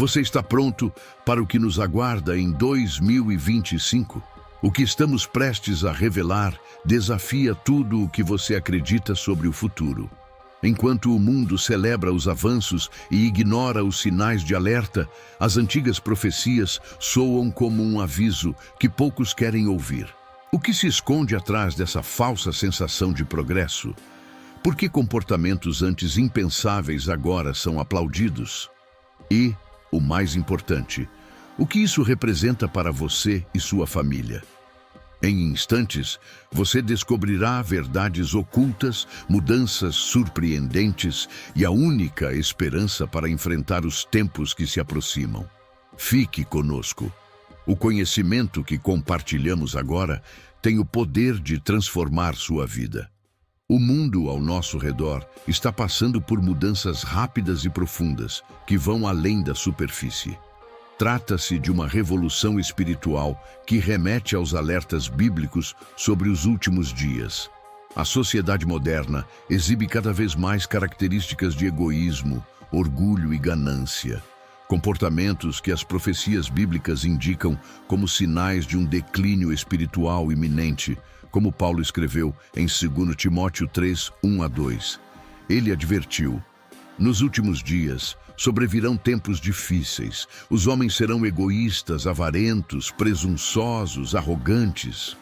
Você está pronto para o que nos aguarda em 2025? O que estamos prestes a revelar desafia tudo o que você acredita sobre o futuro. Enquanto o mundo celebra os avanços e ignora os sinais de alerta, as antigas profecias soam como um aviso que poucos querem ouvir. O que se esconde atrás dessa falsa sensação de progresso? Por que comportamentos antes impensáveis agora são aplaudidos? E, o mais importante, o que isso representa para você e sua família? Em instantes, você descobrirá verdades ocultas, mudanças surpreendentes e a única esperança para enfrentar os tempos que se aproximam. Fique conosco. O conhecimento que compartilhamos agora tem o poder de transformar sua vida. O mundo ao nosso redor está passando por mudanças rápidas e profundas que vão além da superfície. Trata-se de uma revolução espiritual que remete aos alertas bíblicos sobre os últimos dias. A sociedade moderna exibe cada vez mais características de egoísmo, orgulho e ganância. Comportamentos que as profecias bíblicas indicam como sinais de um declínio espiritual iminente, como Paulo escreveu em 2 Timóteo 3, 1-2. Ele advertiu: nos últimos dias sobrevirão tempos difíceis. Os homens serão egoístas, avarentos, presunçosos, arrogantes.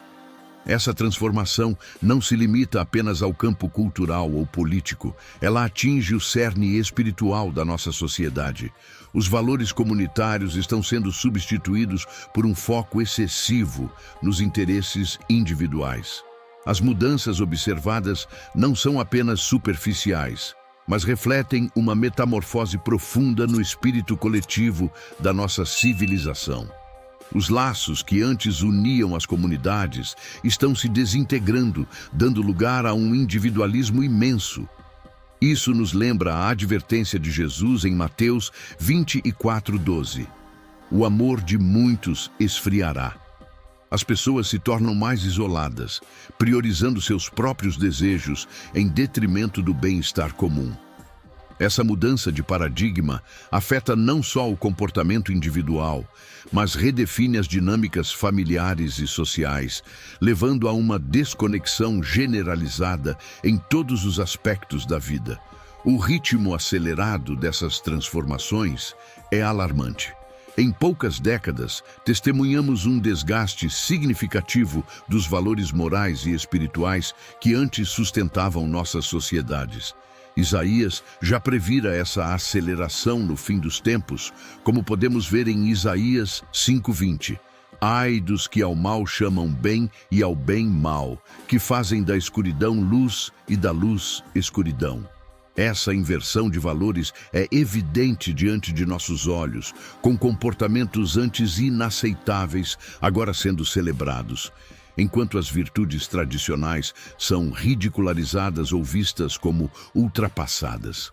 Essa transformação não se limita apenas ao campo cultural ou político. Ela atinge o cerne espiritual da nossa sociedade. Os valores comunitários estão sendo substituídos por um foco excessivo nos interesses individuais. As mudanças observadas não são apenas superficiais, mas refletem uma metamorfose profunda no espírito coletivo da nossa civilização. Os laços que antes uniam as comunidades estão se desintegrando, dando lugar a um individualismo imenso. Isso nos lembra a advertência de Jesus em Mateus 24:12. O amor de muitos esfriará. As pessoas se tornam mais isoladas, priorizando seus próprios desejos em detrimento do bem-estar comum. Essa mudança de paradigma afeta não só o comportamento individual, mas redefine as dinâmicas familiares e sociais, levando a uma desconexão generalizada em todos os aspectos da vida. O ritmo acelerado dessas transformações é alarmante. Em poucas décadas, testemunhamos um desgaste significativo dos valores morais e espirituais que antes sustentavam nossas sociedades. Isaías já previra essa aceleração no fim dos tempos, como podemos ver em Isaías 5:20. Ai dos que ao mal chamam bem e ao bem mal, que fazem da escuridão luz e da luz escuridão. Essa inversão de valores é evidente diante de nossos olhos, com comportamentos antes inaceitáveis agora sendo celebrados, enquanto as virtudes tradicionais são ridicularizadas ou vistas como ultrapassadas.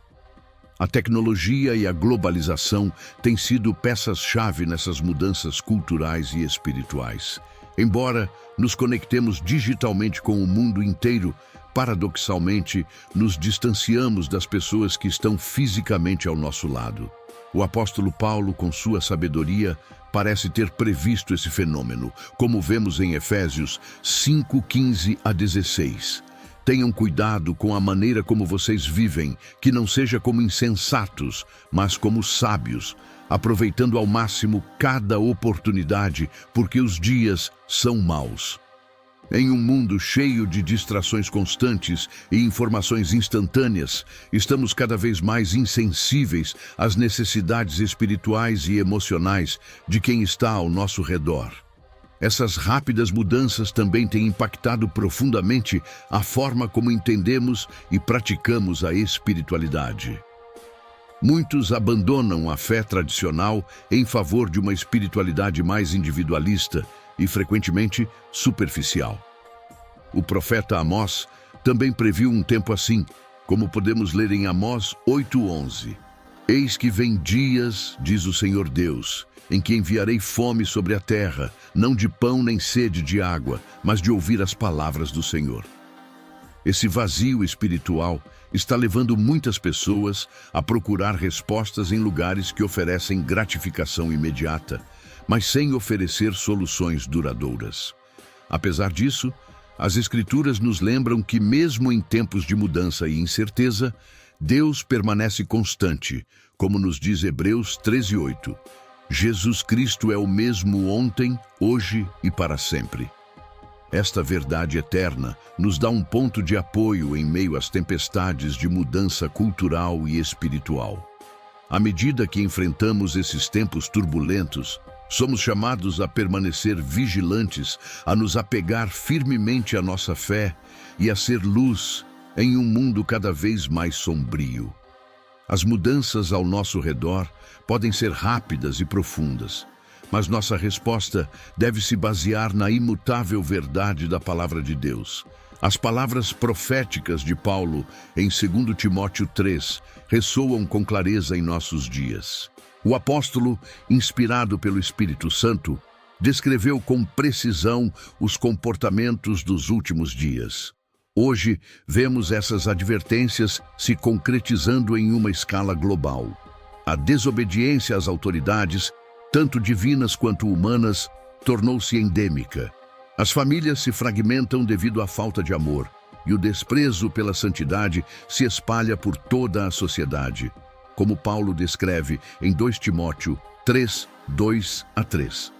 A tecnologia e a globalização têm sido peças-chave nessas mudanças culturais e espirituais. Embora nos conectemos digitalmente com o mundo inteiro, paradoxalmente, nos distanciamos das pessoas que estão fisicamente ao nosso lado. O apóstolo Paulo, com sua sabedoria, parece ter previsto esse fenômeno, como vemos em Efésios 5:15-16. Tenham cuidado com a maneira como vocês vivem, que não seja como insensatos, mas como sábios, aproveitando ao máximo cada oportunidade, porque os dias são maus. Em um mundo cheio de distrações constantes e informações instantâneas, estamos cada vez mais insensíveis às necessidades espirituais e emocionais de quem está ao nosso redor. Essas rápidas mudanças também têm impactado profundamente a forma como entendemos e praticamos a espiritualidade. Muitos abandonam a fé tradicional em favor de uma espiritualidade mais individualista e frequentemente superficial. O profeta Amós também previu um tempo assim, como podemos ler em Amós 8:11. Eis que vem dias, diz o Senhor Deus, em que enviarei fome sobre a terra, não de pão nem sede de água, mas de ouvir as palavras do Senhor. Esse vazio espiritual está levando muitas pessoas a procurar respostas em lugares que oferecem gratificação imediata, mas sem oferecer soluções duradouras. Apesar disso, as Escrituras nos lembram que, mesmo em tempos de mudança e incerteza, Deus permanece constante, como nos diz Hebreus 13:8. Jesus Cristo é o mesmo ontem, hoje e para sempre. Esta verdade eterna nos dá um ponto de apoio em meio às tempestades de mudança cultural e espiritual. À medida que enfrentamos esses tempos turbulentos, somos chamados a permanecer vigilantes, a nos apegar firmemente à nossa fé e a ser luz em um mundo cada vez mais sombrio. As mudanças ao nosso redor podem ser rápidas e profundas, mas nossa resposta deve se basear na imutável verdade da Palavra de Deus. As palavras proféticas de Paulo em 2 Timóteo 3 ressoam com clareza em nossos dias. O apóstolo, inspirado pelo Espírito Santo, descreveu com precisão os comportamentos dos últimos dias. Hoje, vemos essas advertências se concretizando em uma escala global. A desobediência às autoridades, tanto divinas quanto humanas, tornou-se endêmica. As famílias se fragmentam devido à falta de amor, e o desprezo pela santidade se espalha por toda a sociedade, como Paulo descreve em 2 Timóteo 3, 2-3.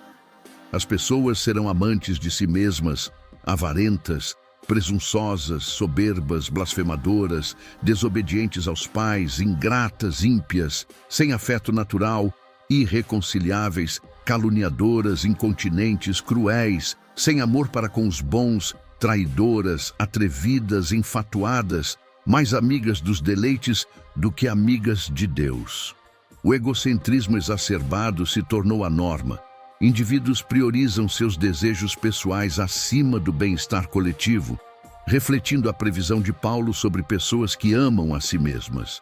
As pessoas serão amantes de si mesmas, avarentas, presunçosas, soberbas, blasfemadoras, desobedientes aos pais, ingratas, ímpias, sem afeto natural, irreconciliáveis, caluniadoras, incontinentes, cruéis, sem amor para com os bons, traidoras, atrevidas, enfatuadas, mais amigas dos deleites do que amigas de Deus. O egocentrismo exacerbado se tornou a norma. Indivíduos priorizam seus desejos pessoais acima do bem-estar coletivo, refletindo a previsão de Paulo sobre pessoas que amam a si mesmas.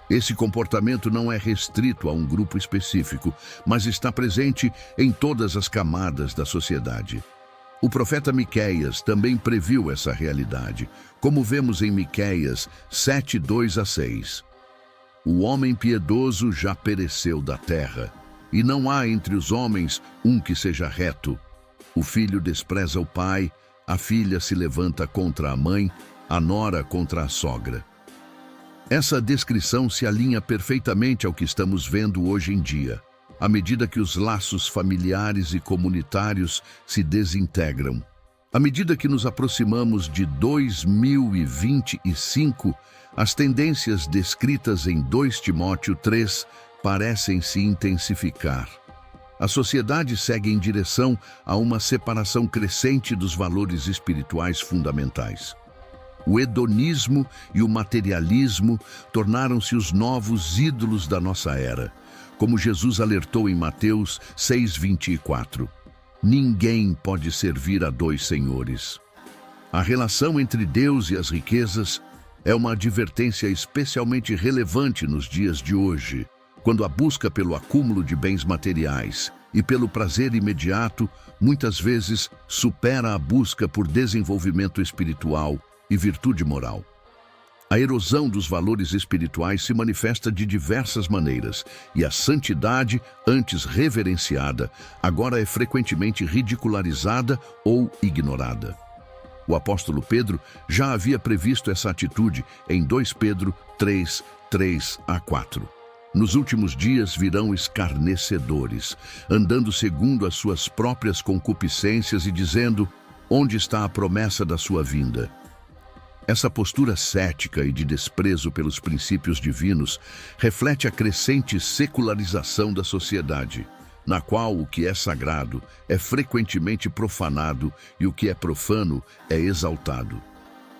Esse comportamento não é restrito a um grupo específico, mas está presente em todas as camadas da sociedade. O profeta Miqueias também previu essa realidade, como vemos em Miqueias 7, 2-6. O homem piedoso já pereceu da terra, e não há entre os homens um que seja reto. O filho despreza o pai, a filha se levanta contra a mãe, a nora contra a sogra. Essa descrição se alinha perfeitamente ao que estamos vendo hoje em dia, à medida que os laços familiares e comunitários se desintegram. À medida que nos aproximamos de 2025, as tendências descritas em 2 Timóteo 3 parecem se intensificar. A sociedade segue em direção a uma separação crescente dos valores espirituais fundamentais. O hedonismo e o materialismo tornaram-se os novos ídolos da nossa era, como Jesus alertou em Mateus 6:24. Ninguém pode servir a dois senhores. A relação entre Deus e as riquezas é uma advertência especialmente relevante nos dias de hoje, quando a busca pelo acúmulo de bens materiais e pelo prazer imediato muitas vezes supera a busca por desenvolvimento espiritual e virtude moral. A erosão dos valores espirituais se manifesta de diversas maneiras, e a santidade, antes reverenciada, agora é frequentemente ridicularizada ou ignorada. O apóstolo Pedro já havia previsto essa atitude em 2 Pedro 3, 3-4. Nos últimos dias virão escarnecedores, andando segundo as suas próprias concupiscências e dizendo: onde está a promessa da sua vinda? Essa postura cética e de desprezo pelos princípios divinos reflete a crescente secularização da sociedade, na qual o que é sagrado é frequentemente profanado e o que é profano é exaltado.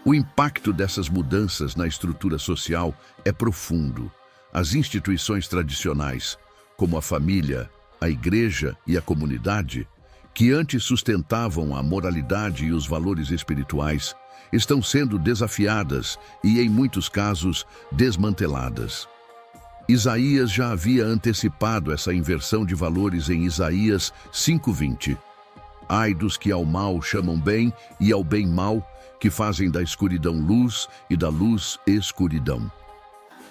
O impacto dessas mudanças na estrutura social é profundo. As instituições tradicionais, como a família, a igreja e a comunidade, que antes sustentavam a moralidade e os valores espirituais, estão sendo desafiadas e, em muitos casos, desmanteladas. Isaías já havia antecipado essa inversão de valores em Isaías 5:20. Ai dos que ao mal chamam bem e ao bem mal, que fazem da escuridão luz e da luz escuridão.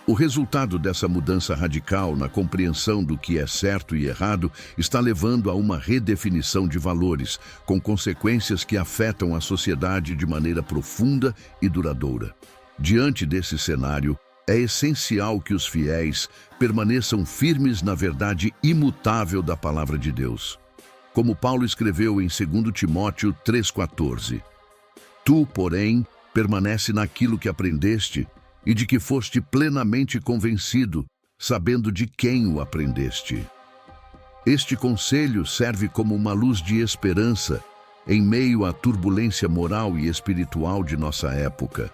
O resultado dessa mudança radical na compreensão do que é certo e errado está levando a uma redefinição de valores, com consequências que afetam a sociedade de maneira profunda e duradoura. Diante desse cenário, é essencial que os fiéis permaneçam firmes na verdade imutável da Palavra de Deus. Como Paulo escreveu em 2 Timóteo 3,14: Tu, porém, permanece naquilo que aprendeste e de que foste plenamente convencido, sabendo de quem o aprendeste. Este conselho serve como uma luz de esperança em meio à turbulência moral e espiritual de nossa época.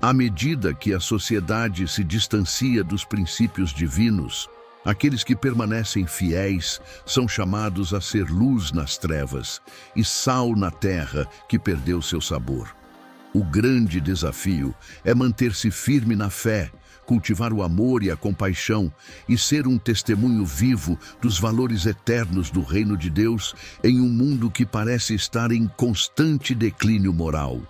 À medida que a sociedade se distancia dos princípios divinos, aqueles que permanecem fiéis são chamados a ser luz nas trevas e sal na terra que perdeu seu sabor. O grande desafio é manter-se firme na fé, cultivar o amor e a compaixão e ser um testemunho vivo dos valores eternos do reino de Deus em um mundo que parece estar em constante declínio moral.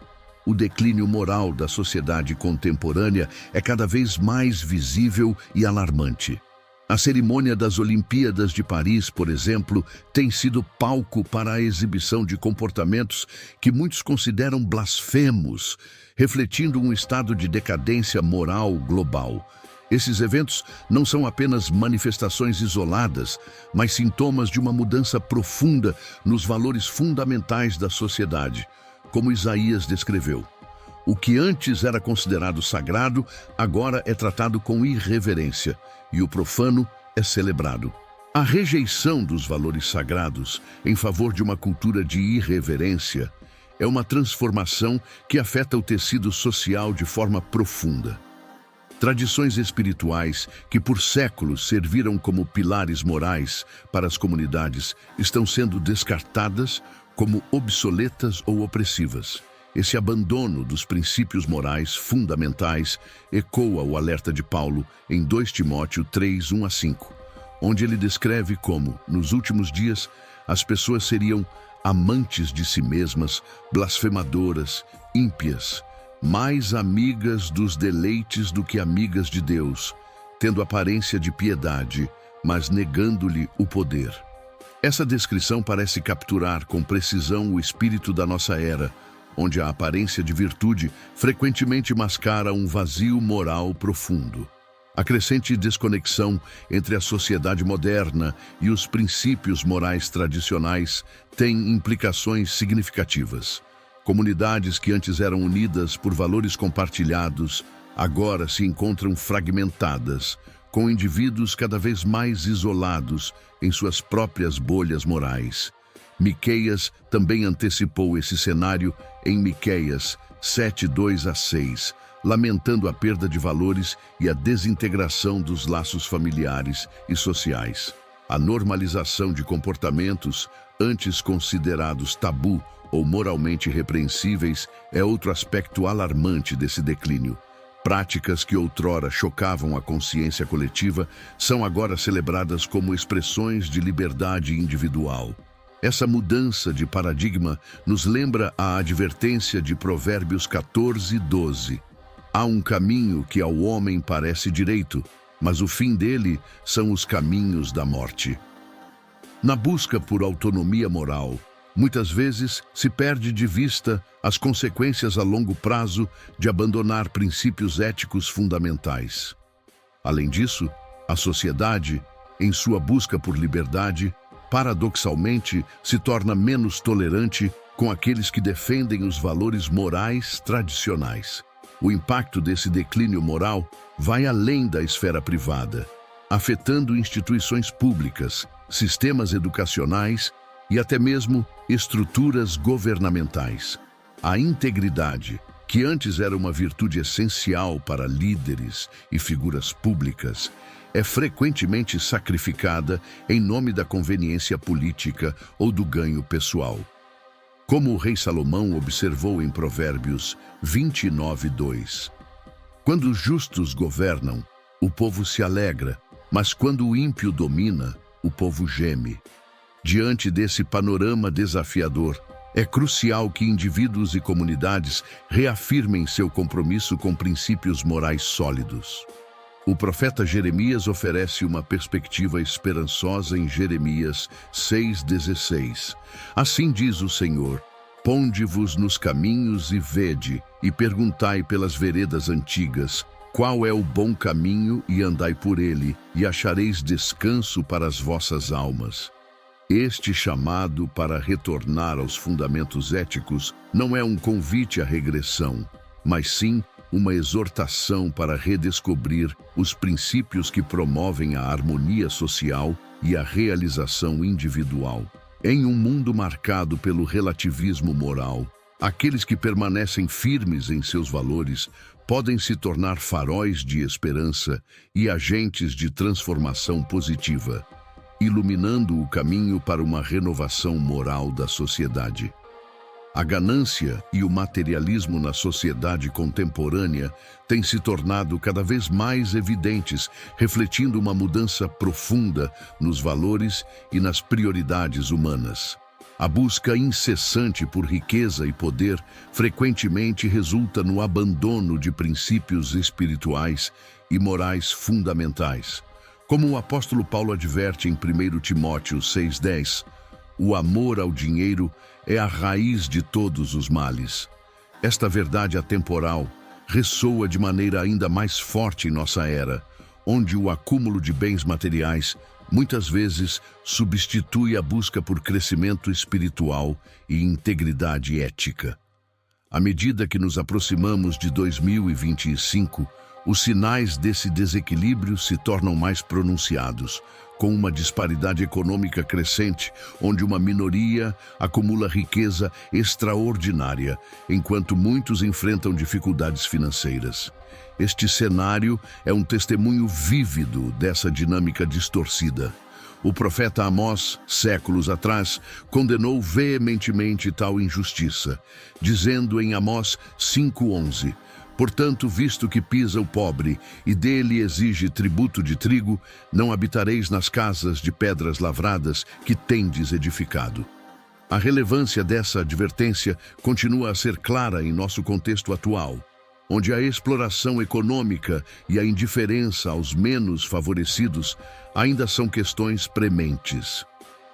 O declínio moral da sociedade contemporânea é cada vez mais visível e alarmante. A cerimônia das Olimpíadas de Paris, por exemplo, tem sido palco para a exibição de comportamentos que muitos consideram blasfemos, refletindo um estado de decadência moral global. Esses eventos não são apenas manifestações isoladas, mas sintomas de uma mudança profunda nos valores fundamentais da sociedade, como Isaías descreveu. O que antes era considerado sagrado, agora é tratado com irreverência, e o profano é celebrado. A rejeição dos valores sagrados em favor de uma cultura de irreverência é uma transformação que afeta o tecido social de forma profunda. Tradições espirituais que por séculos serviram como pilares morais para as comunidades estão sendo descartadas como obsoletas ou opressivas. Esse abandono dos princípios morais fundamentais ecoa o alerta de Paulo em 2 Timóteo 3, 1-5, onde ele descreve como, nos últimos dias, as pessoas seriam amantes de si mesmas, blasfemadoras, ímpias, mais amigas dos deleites do que amigas de Deus, tendo aparência de piedade, mas negando-lhe o poder. Essa descrição parece capturar com precisão o espírito da nossa era, onde a aparência de virtude frequentemente mascara um vazio moral profundo. A crescente desconexão entre a sociedade moderna e os princípios morais tradicionais tem implicações significativas. Comunidades que antes eram unidas por valores compartilhados, agora se encontram fragmentadas, com indivíduos cada vez mais isolados em suas próprias bolhas morais. Miqueias também antecipou esse cenário em Miqueias 7, 2-6, lamentando a perda de valores e a desintegração dos laços familiares e sociais. A normalização de comportamentos antes considerados tabu ou moralmente repreensíveis é outro aspecto alarmante desse declínio. Práticas que outrora chocavam a consciência coletiva são agora celebradas como expressões de liberdade individual. Essa mudança de paradigma nos lembra a advertência de Provérbios 14, 12. Há um caminho que ao homem parece direito, mas o fim dele são os caminhos da morte. Na busca por autonomia moral, muitas vezes se perde de vista as consequências a longo prazo de abandonar princípios éticos fundamentais. Além disso, a sociedade, em sua busca por liberdade, paradoxalmente, se torna menos tolerante com aqueles que defendem os valores morais tradicionais. O impacto desse declínio moral vai além da esfera privada, afetando instituições públicas, sistemas educacionais e até mesmo estruturas governamentais. A integridade, que antes era uma virtude essencial para líderes e figuras públicas, é frequentemente sacrificada em nome da conveniência política ou do ganho pessoal. Como o rei Salomão observou em Provérbios 29, 2. Quando os justos governam, o povo se alegra, mas quando o ímpio domina, o povo geme. Diante desse panorama desafiador, É crucial que indivíduos e comunidades reafirmem seu compromisso com princípios morais sólidos. O profeta Jeremias oferece uma perspectiva esperançosa em Jeremias 6,16. Assim diz o Senhor: ponde-vos nos caminhos e vede, e perguntai pelas veredas antigas, qual é o bom caminho, e andai por ele, e achareis descanso para as vossas almas. Este chamado para retornar aos fundamentos éticos não é um convite à regressão, mas sim uma exortação para redescobrir os princípios que promovem a harmonia social e a realização individual. Em um mundo marcado pelo relativismo moral, aqueles que permanecem firmes em seus valores podem se tornar faróis de esperança e agentes de transformação positiva, iluminando o caminho para uma renovação moral da sociedade. A ganância e o materialismo na sociedade contemporânea têm se tornado cada vez mais evidentes, refletindo uma mudança profunda nos valores e nas prioridades humanas. A busca incessante por riqueza e poder frequentemente resulta no abandono de princípios espirituais e morais fundamentais. Como o apóstolo Paulo adverte em 1 Timóteo 6,10, o amor ao dinheiro é a raiz de todos os males. Esta verdade atemporal ressoa de maneira ainda mais forte em nossa era, onde o acúmulo de bens materiais muitas vezes substitui a busca por crescimento espiritual e integridade ética. À medida que nos aproximamos de 2025, os sinais desse desequilíbrio se tornam mais pronunciados, com uma disparidade econômica crescente, onde uma minoria acumula riqueza extraordinária, enquanto muitos enfrentam dificuldades financeiras. Este cenário é um testemunho vívido dessa dinâmica distorcida. O profeta Amós, séculos atrás, condenou veementemente tal injustiça, dizendo em Amós 5,11: portanto, visto que pisa o pobre e dele exige tributo de trigo, não habitareis nas casas de pedras lavradas que tendes edificado. A relevância dessa advertência continua a ser clara em nosso contexto atual, onde a exploração econômica e a indiferença aos menos favorecidos ainda são questões prementes.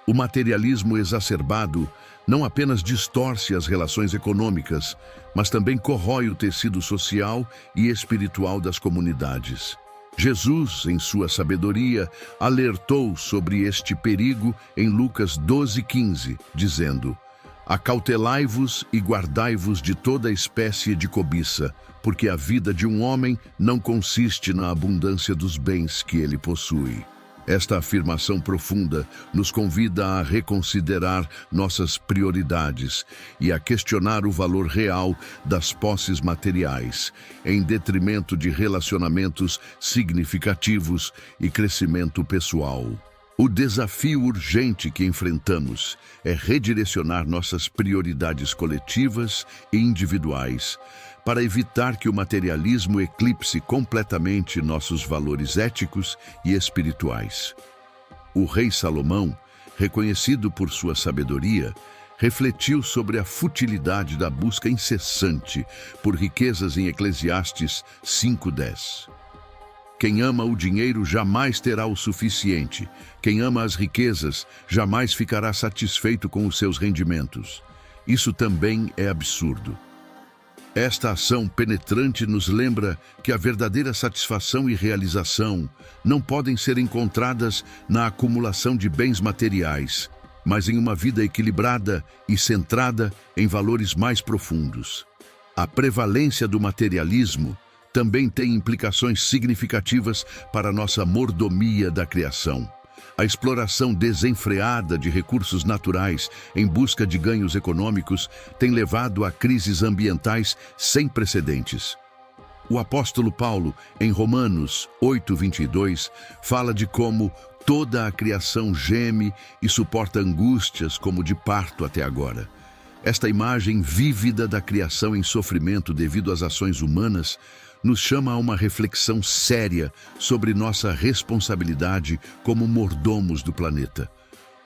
O materialismo exacerbado não apenas distorce as relações econômicas, mas também corrói o tecido social e espiritual das comunidades. Jesus, em sua sabedoria, alertou sobre este perigo em Lucas 12,15, dizendo: acautelai-vos e guardai-vos de toda espécie de cobiça, porque a vida de um homem não consiste na abundância dos bens que ele possui. Esta afirmação profunda nos convida a reconsiderar nossas prioridades e a questionar o valor real das posses materiais, em detrimento de relacionamentos significativos e crescimento pessoal. O desafio urgente que enfrentamos é redirecionar nossas prioridades coletivas e individuais para evitar que o materialismo eclipse completamente nossos valores éticos e espirituais. O rei Salomão, reconhecido por sua sabedoria, refletiu sobre a futilidade da busca incessante por riquezas em Eclesiastes 5,10. Quem ama o dinheiro jamais terá o suficiente. Quem ama as riquezas jamais ficará satisfeito com os seus rendimentos. Isso também é absurdo. Esta ação penetrante nos lembra que a verdadeira satisfação e realização não podem ser encontradas na acumulação de bens materiais, mas em uma vida equilibrada e centrada em valores mais profundos. A prevalência do materialismo também tem implicações significativas para a nossa mordomia da criação. A exploração desenfreada de recursos naturais em busca de ganhos econômicos tem levado a crises ambientais sem precedentes. O apóstolo Paulo, em Romanos 8:22, fala de como toda a criação geme e suporta angústias como de parto até agora. Esta imagem vívida da criação em sofrimento devido às ações humanas nos chama a uma reflexão séria sobre nossa responsabilidade como mordomos do planeta.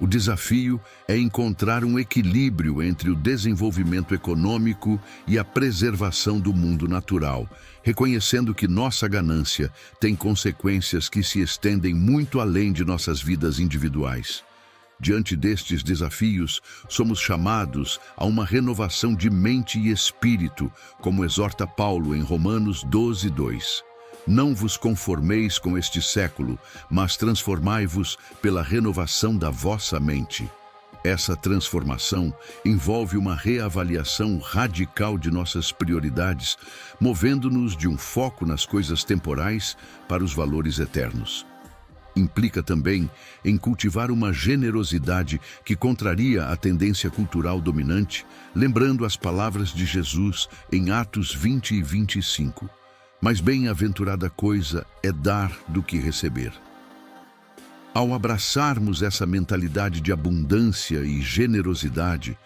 O desafio é encontrar um equilíbrio entre o desenvolvimento econômico e a preservação do mundo natural, reconhecendo que nossa ganância tem consequências que se estendem muito além de nossas vidas individuais. Diante destes desafios, somos chamados a uma renovação de mente e espírito, como exorta Paulo em Romanos 12:2. Não vos conformeis com este século, mas transformai-vos pela renovação da vossa mente. Essa transformação envolve uma reavaliação radical de nossas prioridades, movendo-nos de um foco nas coisas temporais para os valores eternos. Implica também em cultivar uma generosidade que contraria a tendência cultural dominante, lembrando as palavras de Jesus em Atos 20 e 25. Mas bem-aventurada coisa é dar do que receber. Ao abraçarmos essa mentalidade de abundância e generosidade,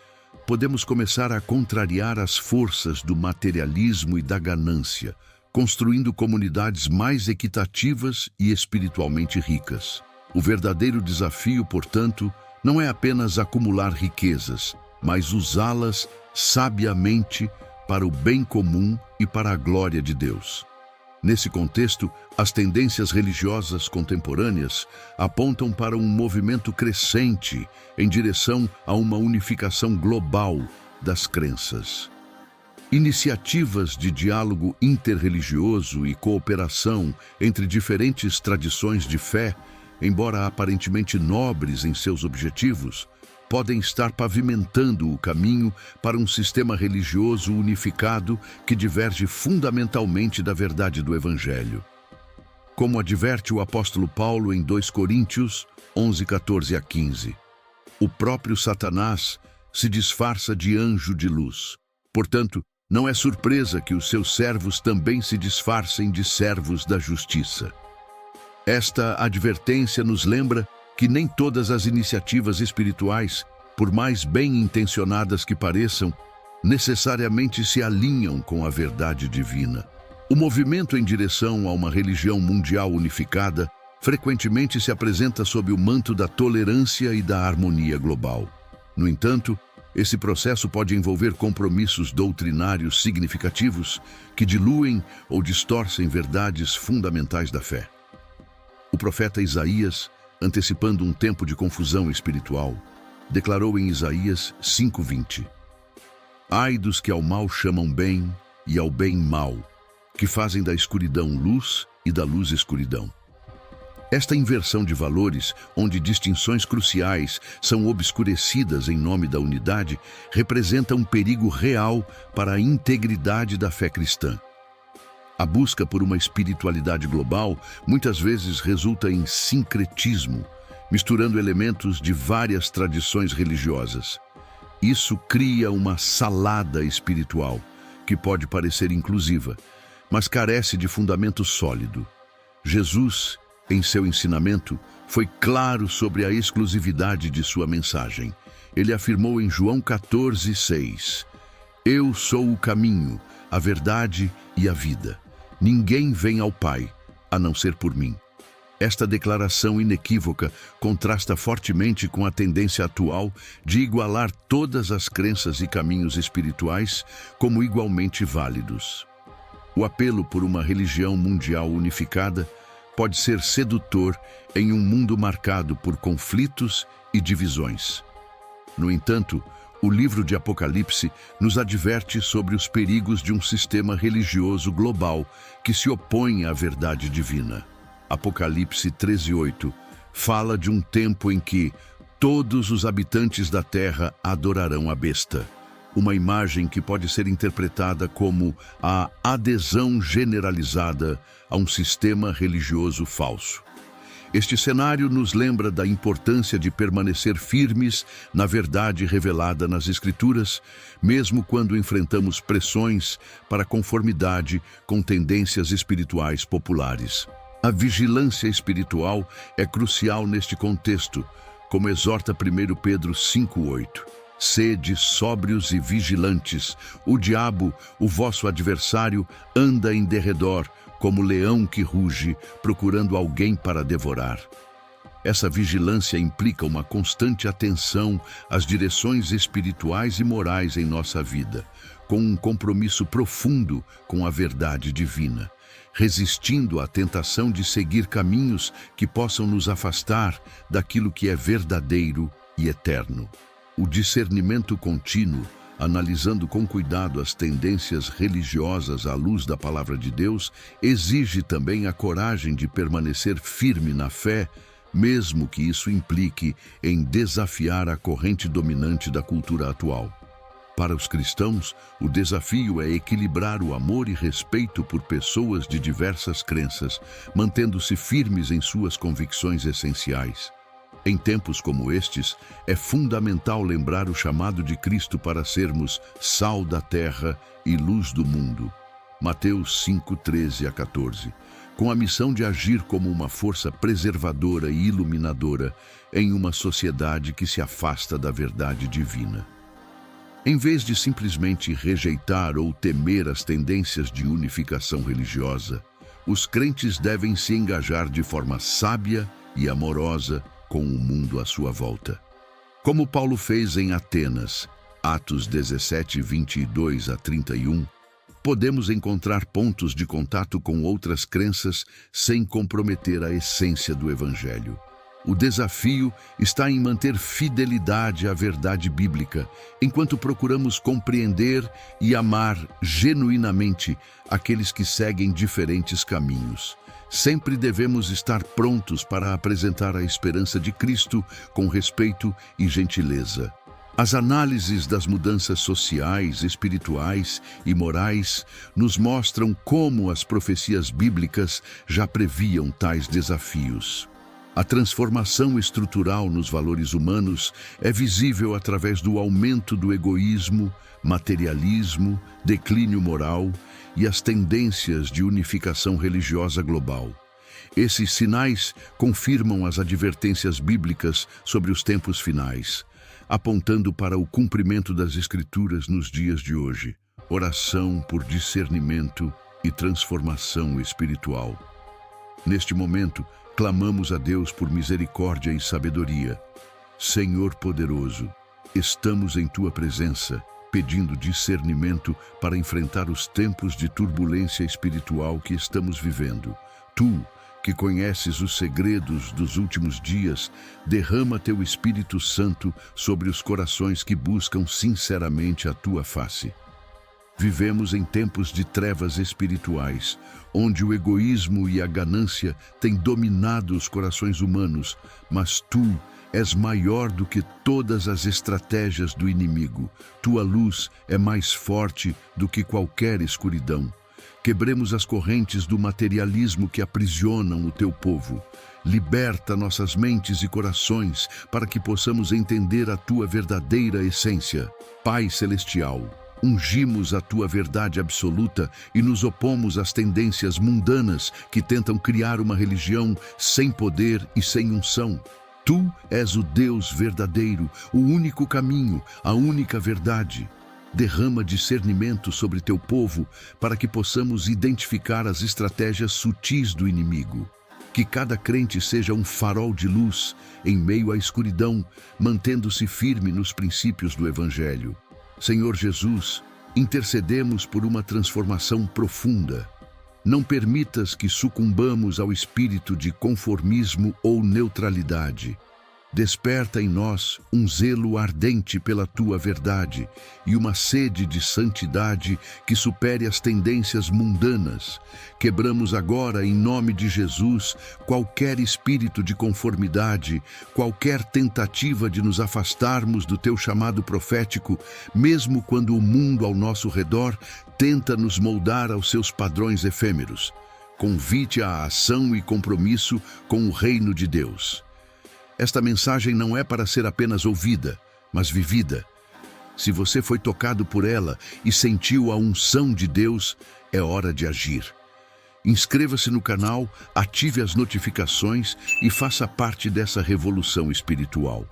podemos começar a contrariar as forças do materialismo e da ganância, construindo comunidades mais equitativas e espiritualmente ricas. O verdadeiro desafio, portanto, não é apenas acumular riquezas, mas usá-las sabiamente para o bem comum e para a glória de Deus. Nesse contexto, as tendências religiosas contemporâneas apontam para um movimento crescente em direção a uma unificação global das crenças. Iniciativas de diálogo interreligioso e cooperação entre diferentes tradições de fé, embora aparentemente nobres em seus objetivos, podem estar pavimentando o caminho para um sistema religioso unificado que diverge fundamentalmente da verdade do Evangelho. Como adverte o apóstolo Paulo em 2 Coríntios 11:14-15, o próprio Satanás se disfarça de anjo de luz. Portanto, não é surpresa que os seus servos também se disfarcem de servos da justiça. Esta advertência nos lembra que nem todas as iniciativas espirituais, por mais bem-intencionadas que pareçam, necessariamente se alinham com a verdade divina. O movimento em direção a uma religião mundial unificada frequentemente se apresenta sob o manto da tolerância e da harmonia global. No entanto, esse processo pode envolver compromissos doutrinários significativos que diluem ou distorcem verdades fundamentais da fé. O profeta Isaías, antecipando um tempo de confusão espiritual, declarou em Isaías 5:20: Ai dos que ao mal chamam bem e ao bem mal, que fazem da escuridão luz e da luz escuridão. Esta inversão de valores, onde distinções cruciais são obscurecidas em nome da unidade, representa um perigo real para a integridade da fé cristã. A busca por uma espiritualidade global muitas vezes resulta em sincretismo, misturando elementos de várias tradições religiosas. Isso cria uma salada espiritual, que pode parecer inclusiva, mas carece de fundamento sólido. Jesus, em seu ensinamento, foi claro sobre a exclusividade de sua mensagem. Ele afirmou em João 14:6: Eu sou o caminho, a verdade e a vida. Ninguém vem ao Pai, a não ser por mim. Esta declaração inequívoca contrasta fortemente com a tendência atual de igualar todas as crenças e caminhos espirituais como igualmente válidos. O apelo por uma religião mundial unificada pode ser sedutor em um mundo marcado por conflitos e divisões. No entanto, o livro de Apocalipse nos adverte sobre os perigos de um sistema religioso global que se opõe à verdade divina. Apocalipse 13:8 fala de um tempo em que todos os habitantes da terra adorarão a besta, uma imagem que pode ser interpretada como a adesão generalizada a um sistema religioso falso. Este cenário nos lembra da importância de permanecer firmes na verdade revelada nas Escrituras, mesmo quando enfrentamos pressões para conformidade com tendências espirituais populares. A vigilância espiritual é crucial neste contexto, como exorta 1 Pedro 5:8. Sede sóbrios e vigilantes. O diabo, o vosso adversário, anda em derredor, como leão que ruge, procurando alguém para devorar. Essa vigilância implica uma constante atenção às direções espirituais e morais em nossa vida, com um compromisso profundo com a verdade divina, resistindo à tentação de seguir caminhos que possam nos afastar daquilo que é verdadeiro e eterno. O discernimento contínuo, analisando com cuidado as tendências religiosas à luz da palavra de Deus, exige também a coragem de permanecer firme na fé, mesmo que isso implique em desafiar a corrente dominante da cultura atual. Para os cristãos, o desafio é equilibrar o amor e respeito por pessoas de diversas crenças, mantendo-se firmes em suas convicções essenciais. Em tempos como estes, é fundamental lembrar o chamado de Cristo para sermos sal da terra e luz do mundo. Mateus 5:13-14. Com a missão de agir como uma força preservadora e iluminadora em uma sociedade que se afasta da verdade divina. Em vez de simplesmente rejeitar ou temer as tendências de unificação religiosa, os crentes devem se engajar de forma sábia e amorosa com o mundo à sua volta. Como Paulo fez em Atenas, Atos 17:22-31, podemos encontrar pontos de contato com outras crenças sem comprometer a essência do Evangelho. O desafio está em manter fidelidade à verdade bíblica, enquanto procuramos compreender e amar genuinamente aqueles que seguem diferentes caminhos. Sempre devemos estar prontos para apresentar a esperança de Cristo com respeito e gentileza. As análises das mudanças sociais, espirituais e morais nos mostram como as profecias bíblicas já previam tais desafios. A transformação estrutural nos valores humanos é visível através do aumento do egoísmo, materialismo, declínio moral e as tendências de unificação religiosa global. Esses sinais confirmam as advertências bíblicas sobre os tempos finais, apontando para o cumprimento das Escrituras nos dias de hoje. Oração por discernimento e transformação espiritual. Neste momento, clamamos a Deus por misericórdia e sabedoria. Senhor poderoso, estamos em Tua presença, pedindo discernimento para enfrentar os tempos de turbulência espiritual que estamos vivendo. Tu, que conheces os segredos dos últimos dias, derrama Teu Espírito Santo sobre os corações que buscam sinceramente a Tua face. Vivemos em tempos de trevas espirituais, onde o egoísmo e a ganância têm dominado os corações humanos, mas Tu és maior do que todas as estratégias do inimigo. Tua luz é mais forte do que qualquer escuridão. Quebremos as correntes do materialismo que aprisionam o Teu povo. Liberta nossas mentes e corações para que possamos entender a Tua verdadeira essência. Pai Celestial, ungimos a Tua verdade absoluta e nos opomos às tendências mundanas que tentam criar uma religião sem poder e sem unção. Tu és o Deus verdadeiro, o único caminho, a única verdade. Derrama discernimento sobre Teu povo para que possamos identificar as estratégias sutis do inimigo. Que cada crente seja um farol de luz em meio à escuridão, mantendo-se firme nos princípios do Evangelho. Senhor Jesus, intercedemos por uma transformação profunda. Não permitas que sucumbamos ao espírito de conformismo ou neutralidade. Desperta em nós um zelo ardente pela Tua verdade e uma sede de santidade que supere as tendências mundanas. Quebramos agora, em nome de Jesus, qualquer espírito de conformidade, qualquer tentativa de nos afastarmos do Teu chamado profético, mesmo quando o mundo ao nosso redor tenta nos moldar aos seus padrões efêmeros. Convite à ação e compromisso com o reino de Deus. Esta mensagem não é para ser apenas ouvida, mas vivida. Se você foi tocado por ela e sentiu a unção de Deus, é hora de agir. Inscreva-se no canal, ative as notificações e faça parte dessa revolução espiritual.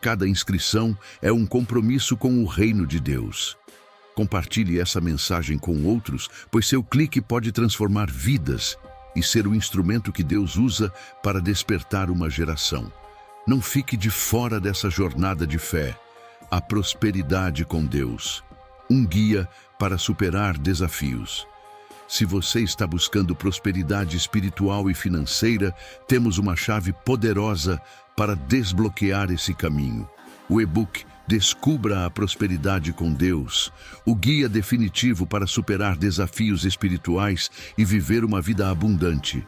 Cada inscrição é um compromisso com o reino de Deus. Compartilhe essa mensagem com outros, pois seu clique pode transformar vidas e ser o instrumento que Deus usa para despertar uma geração. Não fique de fora dessa jornada de fé. A prosperidade com Deus. Um guia para superar desafios. Se você está buscando prosperidade espiritual e financeira, temos uma chave poderosa para desbloquear esse caminho. O e-book Descubra a Prosperidade com Deus, o guia definitivo para superar desafios espirituais e viver uma vida abundante.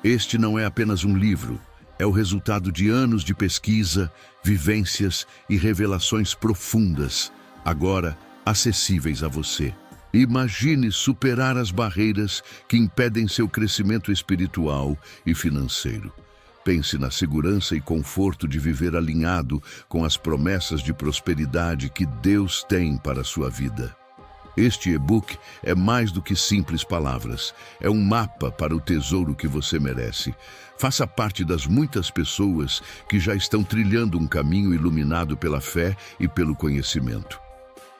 Este não é apenas um livro, é o resultado de anos de pesquisa, vivências e revelações profundas, agora acessíveis a você. Imagine superar as barreiras que impedem seu crescimento espiritual e financeiro. Pense na segurança e conforto de viver alinhado com as promessas de prosperidade que Deus tem para a sua vida. Este e-book é mais do que simples palavras. É um mapa para o tesouro que você merece. Faça parte das muitas pessoas que já estão trilhando um caminho iluminado pela fé e pelo conhecimento.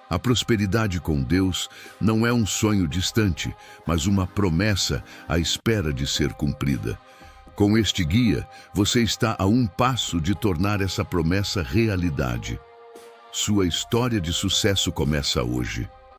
A prosperidade com Deus não é um sonho distante, mas uma promessa à espera de ser cumprida. Com este guia, você está a um passo de tornar essa promessa realidade. Sua história de sucesso começa hoje.